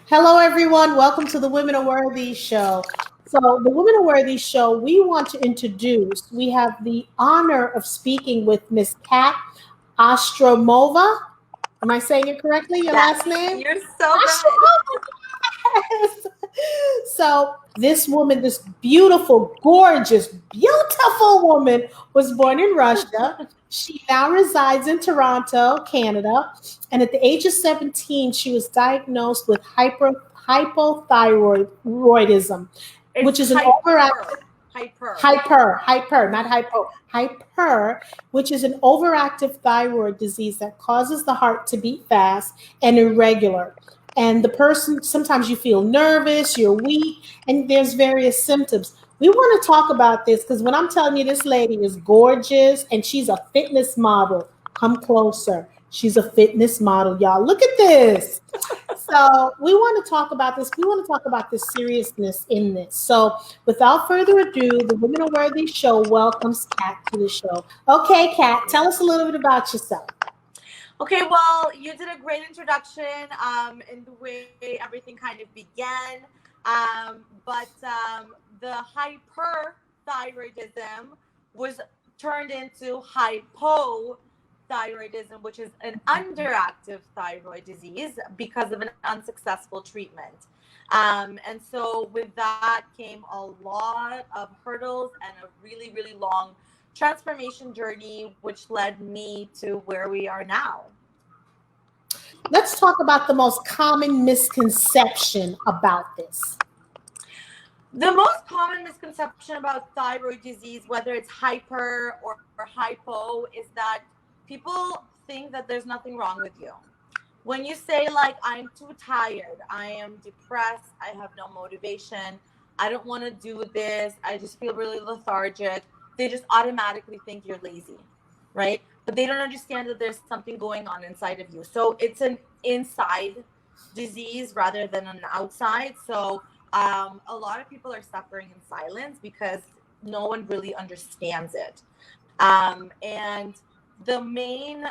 Hello, everyone. Welcome to the Women Are Worthy show. So, the Women Are Worthy show, we want to introduce, we have the honor of speaking with Miss Kat Ostromova. Am I saying it correctly, your Yes, last name? you're so good. Ostromova. So, this woman, this beautiful, gorgeous, beautiful woman was born in Russia. She now resides in Toronto, Canada. And at the age of 17, she was diagnosed with hypothyroidism, It's which is an overactive hyper. hyper, not hyper, which is an overactive thyroid disease that causes the heart to beat fast and irregular. And the person, sometimes you feel nervous, you're weak, and there's various symptoms. We want to talk about this because when I'm telling you this lady is gorgeous and she's a fitness model, come closer. She's a fitness model, y'all. Look at this. So we want to talk about this. We want to talk about the seriousness in this. So without further ado, the Women Are Worthy show welcomes Kat to the show. Okay, Kat, tell us a little bit about yourself. Okay, well, you did a great introduction in the way everything kind of began. But the hyperthyroidism was turned into hypothyroidism, which is an underactive thyroid disease because of an unsuccessful treatment. And so with that came a lot of hurdles and a really, really long transformation journey, which led me to where we are now. Let's talk about the most common misconception about this. The most common misconception about thyroid disease, whether it's hyper or hypo, is that people think that there's nothing wrong with you. When you say, like, I'm too tired, I am depressed, I have no motivation, I don't want to do this, I just feel really lethargic, they just automatically think you're lazy, right? But they don't understand that there's something going on inside of you. So it's an inside disease rather than an outside. So a lot of people are suffering in silence because no one really understands it. And the main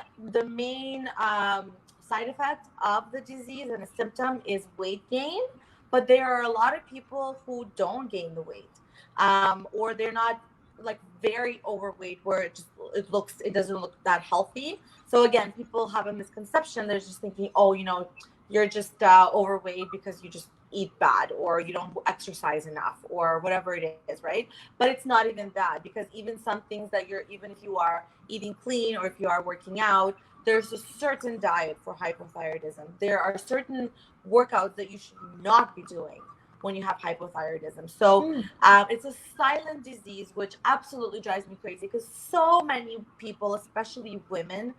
side effect of the disease and a symptom is weight gain, but there are a lot of people who don't gain the weight, or they're not like very overweight where it doesn't look that healthy. So again, people have a misconception. They're just thinking, oh, you're just overweight because you just eat bad or you don't exercise enough or whatever it is, right? But it's not even that, because even some things that even if you are eating clean or if you are working out, there's a certain diet for hypothyroidism. There are certain workouts that you should not be doing when you have hypothyroidism. So it's a silent disease, which absolutely drives me crazy because so many people, especially women,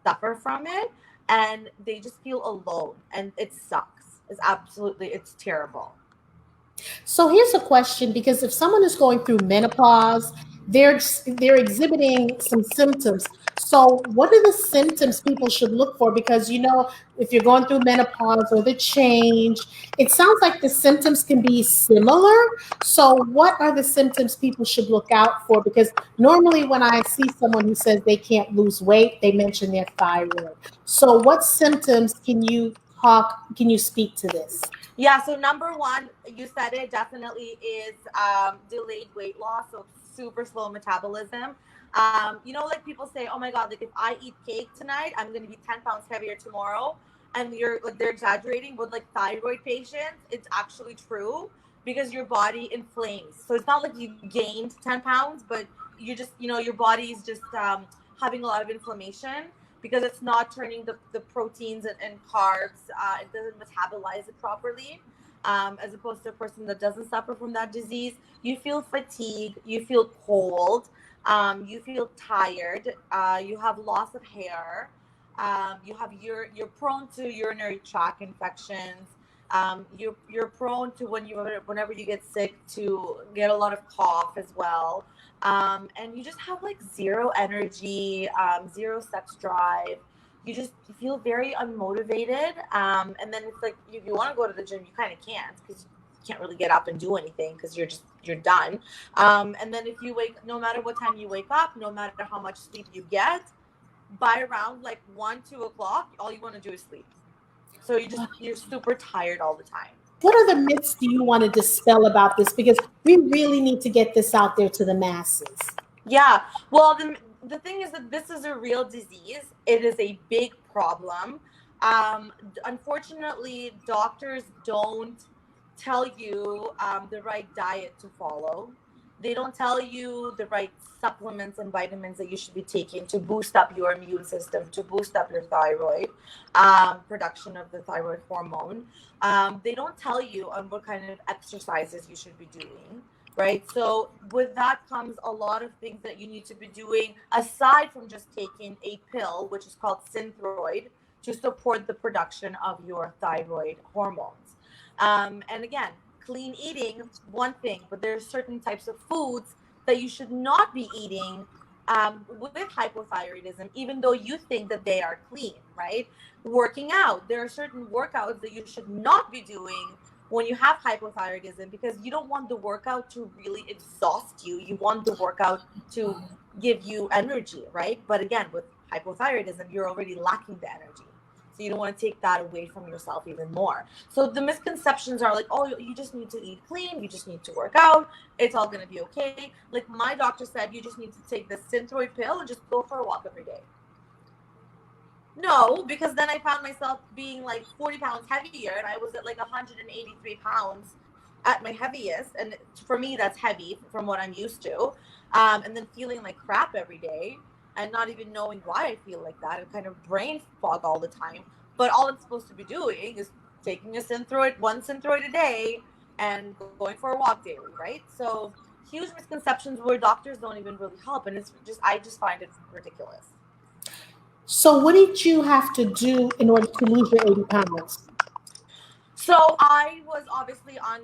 suffer from it and they just feel alone, and it sucks. It's terrible. So here's a question, because if someone is going through menopause, they're exhibiting some symptoms. So what are the symptoms people should look for? Because if you're going through menopause or the change, it sounds like the symptoms can be similar. So what are the symptoms people should look out for? Because normally when I see someone who says they can't lose weight, they mention their thyroid. So what symptoms can you speak to this? Yeah, so number one, you said it definitely is delayed weight loss, so super slow metabolism. Like people say, oh my God, like if I eat cake tonight, I'm going to be 10 pounds heavier tomorrow. And they're exaggerating. With like thyroid patients, it's actually true because your body inflames. So it's not like you gained 10 pounds, but your body is just having a lot of inflammation because it's not turning the proteins and carbs. It doesn't metabolize it properly. As opposed to a person that doesn't suffer from that disease, you feel fatigue, you feel cold, you feel tired, you have loss of hair, you're prone to urinary tract infections. You're prone to whenever you get sick to get a lot of cough as well. And you just have like zero energy, zero sex drive. You feel very unmotivated. And then it's like if you want to go to the gym, you kind of can't because you can't really get up and do anything because you're done. And then if you no matter what time you wake up, no matter how much sleep you get, by around like 1-2 o'clock, all you want to do is sleep. So you're super tired all the time. What other myths do you want to dispel about this? Because we really need to get this out there to the masses. Yeah. Well, the thing is that this is a real disease. It is a big problem. Unfortunately, doctors don't tell you the right diet to follow. They don't tell you the right supplements and vitamins that you should be taking to boost up your immune system, to boost up your thyroid production of the thyroid hormone. They don't tell you on what kind of exercises you should be doing, right? So with that comes a lot of things that you need to be doing aside from just taking a pill, which is called Synthroid, to support the production of your thyroid hormones. And again, clean eating, one thing, but there are certain types of foods that you should not be eating with hypothyroidism, even though you think that they are clean, right? Working out, there are certain workouts that you should not be doing when you have hypothyroidism, because you don't want the workout to really exhaust you. You want the workout to give you energy, right? But again, with hypothyroidism, you're already lacking the energy. So you don't want to take that away from yourself even more. So the misconceptions are like, oh, you just need to eat clean. You just need to work out. It's all going to be okay. Like my doctor said, you just need to take this Synthroid pill and just go for a walk every day. No, because then I found myself being like 40 pounds heavier, and I was at like 183 pounds at my heaviest. And for me, that's heavy from what I'm used to. And then feeling like crap every day and not even knowing why I feel like that, and kind of brain fog all the time. But all I'm supposed to be doing is taking one Synthroid a day and going for a walk daily, right? So huge misconceptions where doctors don't even really help. And I just find it ridiculous. So, what did you have to do in order to lose your 80 pounds? So I was obviously on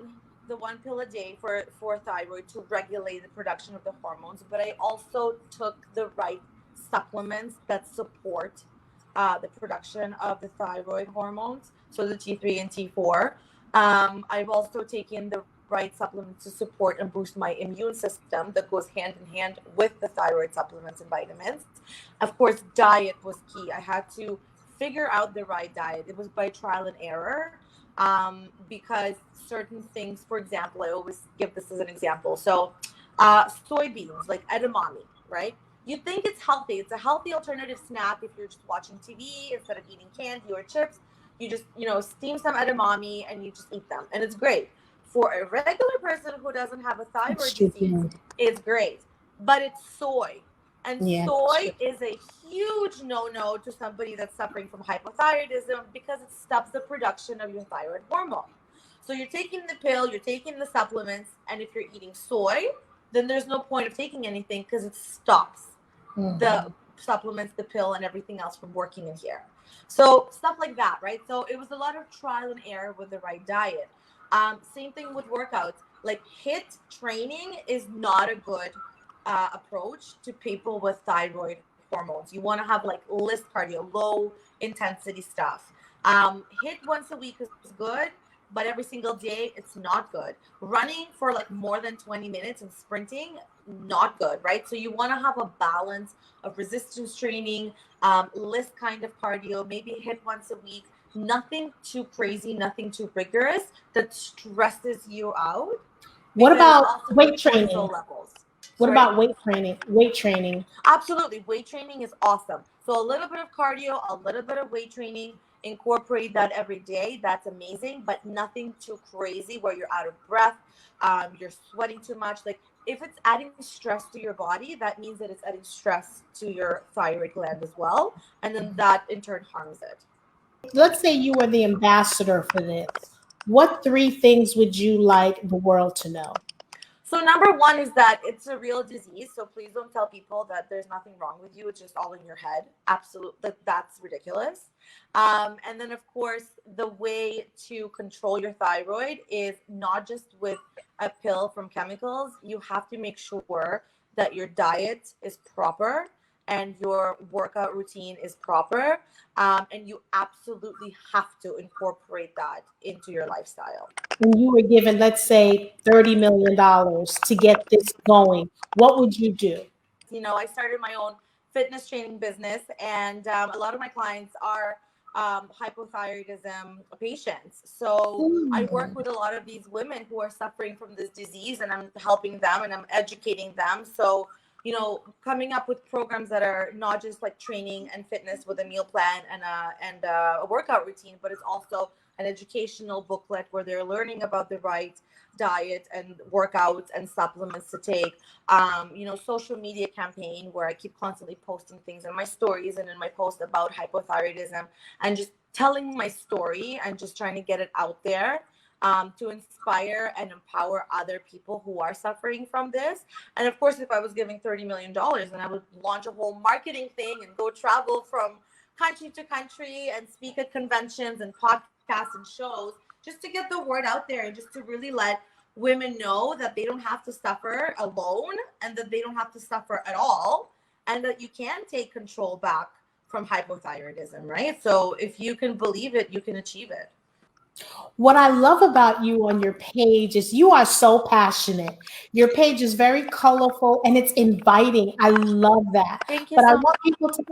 the one pill a day for thyroid to regulate the production of the hormones, but I also took the right supplements that support the production of the thyroid hormones, so the T3 and T4. I've also taken the right supplements to support and boost my immune system that goes hand in hand with the thyroid supplements and vitamins. Of course, diet was key. I had to figure out the right diet. It was by trial and error, because certain things, for example, I always give this as an example. So, soybeans, like edamame, right? You think it's healthy. It's a healthy alternative snack if you're just watching TV instead of eating candy or chips. You just, steam some edamame and you just eat them, and it's great. For a regular person who doesn't have a thyroid disease, it's great, but it's soy. And Yeah. soy is a huge no-no to somebody that's suffering from hypothyroidism, because it stops the production of your thyroid hormone. So you're taking the pill, you're taking the supplements, and if you're eating soy, then there's no point of taking anything because it stops the supplements, the pill, and everything else from working in here. So stuff like that, right? So it was a lot of trial and error with the right diet. Same thing with workouts. Like HIIT training is not a good approach to people with thyroid hormones. You want to have like list cardio, low intensity stuff. HIIT once a week is good, but every single day it's not good. Running for like more than 20 minutes and sprinting, not good, right? So you want to have a balance of resistance training, list kind of cardio, maybe HIIT once a week. Nothing too crazy, nothing too rigorous that stresses you out. What about weight Cortisol training? levels. What Sorry? about weight training? Weight training. Absolutely. Weight training is awesome. So a little bit of cardio, a little bit of weight training, incorporate that every day. That's amazing, but nothing too crazy where you're out of breath, you're sweating too much. Like if it's adding stress to your body, that means that it's adding stress to your thyroid gland as well. And then that in turn harms it. Let's say you were the ambassador for this. What three things would you like the world to know? So number one is that it's a real disease. So please don't tell people that there's nothing wrong with you. It's just all in your head. Absolutely. That's ridiculous. And then of course, the way to control your thyroid is not just with a pill from chemicals. You have to make sure that your diet is proper and your workout routine is proper. And you absolutely have to incorporate that into your lifestyle. When you were given, let's say, $30 million to get this going, what would you do? I started my own fitness training business, and a lot of my clients are hypothyroidism patients. So I work Mm. with a lot of these women who are suffering from this disease, and I'm helping them and I'm educating them. So, coming up with programs that are not just like training and fitness with a meal plan and a workout routine, but it's also an educational booklet where they're learning about the right diet and workouts and supplements to take. Social media campaign where I keep constantly posting things in my stories and in my post about hypothyroidism, and just telling my story and just trying to get it out there, to inspire and empower other people who are suffering from this. And of course, if I was giving $30 million, then I would launch a whole marketing thing and go travel from country to country and speak at conventions and podcasts and shows, just to get the word out there and just to really let women know that they don't have to suffer alone and that they don't have to suffer at all, and that you can take control back from hypothyroidism, right? So if you can believe it, you can achieve it. What I love about you on your page is you are so passionate. Your page is very colorful and it's inviting. I love that. Thank you But I so much. want people to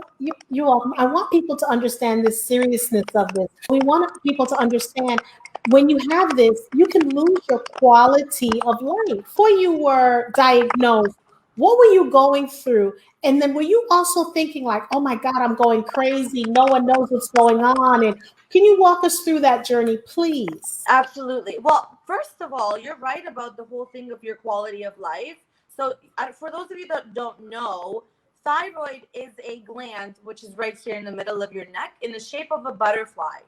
I want people to understand the seriousness of this. We want people to understand when you have this, you can lose your quality of life. Before you were diagnosed, what were you going through? And then were you also thinking like, oh my God, I'm going crazy. No one knows what's going on. And can you walk us through that journey, please? Absolutely. Well, first of all, you're right about the whole thing of your quality of life. So, for those of you that don't know, thyroid is a gland which is right here in the middle of your neck in the shape of a butterfly.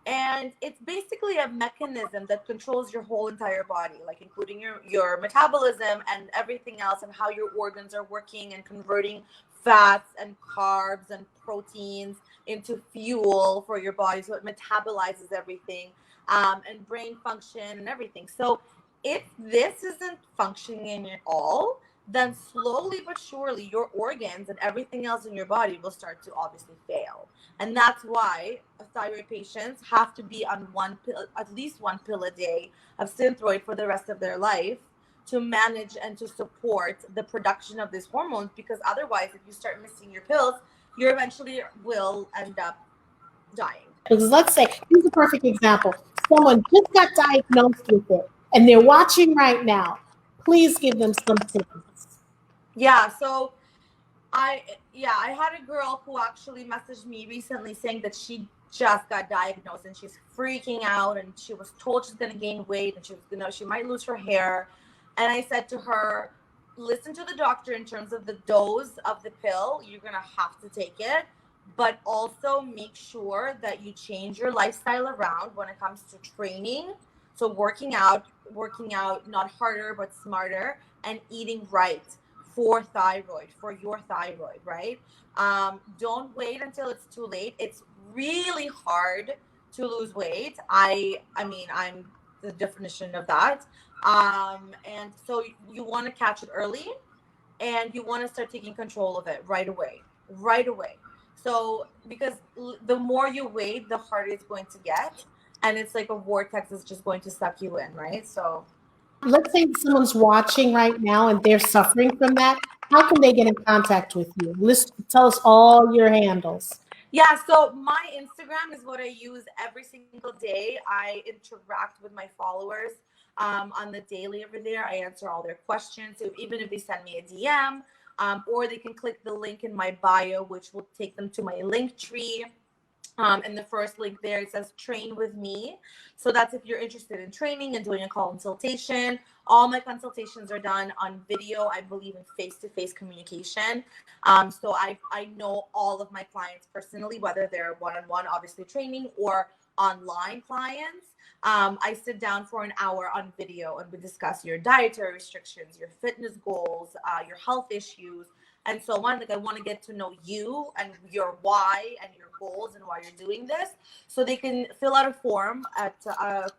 And it's basically a mechanism that controls your whole entire body, like including your metabolism and everything else, and how your organs are working and converting fats and carbs and proteins into fuel for your body, so it metabolizes everything, and brain function and everything. So if this isn't functioning at all, then slowly but surely your organs and everything else in your body will start to obviously fail. And that's why thyroid patients have to be on one pill, at least one pill a day of synthroid for the rest of their life, to manage and to support the production of these hormones. Because otherwise, if you start missing your pills, you eventually will end up dying. Because let's say, here's a perfect example. Someone just got diagnosed with it and they're watching right now. Please give them some tips. Yeah. So I I had a girl who actually messaged me recently saying that she just got diagnosed and she's freaking out, and she was told she's gonna gain weight and she might lose her hair. And I said to her, listen to the doctor in terms of the dose of the pill. You're gonna have to take it, but also make sure that you change your lifestyle around when it comes to training. So working out not harder but smarter, and eating right for your thyroid, right? Don't wait until it's too late. It's really hard to lose weight. I mean, I'm the definition of that. And so you want to catch it early, and you want to start taking control of it right away, right away. So because the more you wait, the harder it's going to get, and it's like a vortex that's just going to suck you in, right? So Let's say someone's watching right now and they're suffering from that. How can they get in contact with you? Tell us all your handles. yeah, so my Instagram is what I use every single day. I interact with my followers on the daily over there. I answer all their questions. So even if they send me a DM, or they can click the link in my bio, which will take them to my link tree. And the first link there, it says train with me. So that's if you're interested in training and doing a consultation. All my consultations are done on video. I believe in face-to-face communication. So I know all of my clients personally, whether they're one-on-one, obviously training, or online clients. I sit down for an hour on video and we discuss your dietary restrictions, your fitness goals, your health issues, and so on. Like, I want to get to know you and your why and your goals and why you're doing this. So they can fill out a form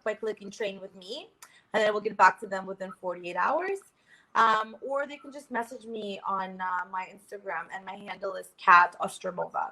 by clicking train with me, and I will get back to them within 48 hours. Or they can just message me on my Instagram, and my handle is Kat Ostroumova.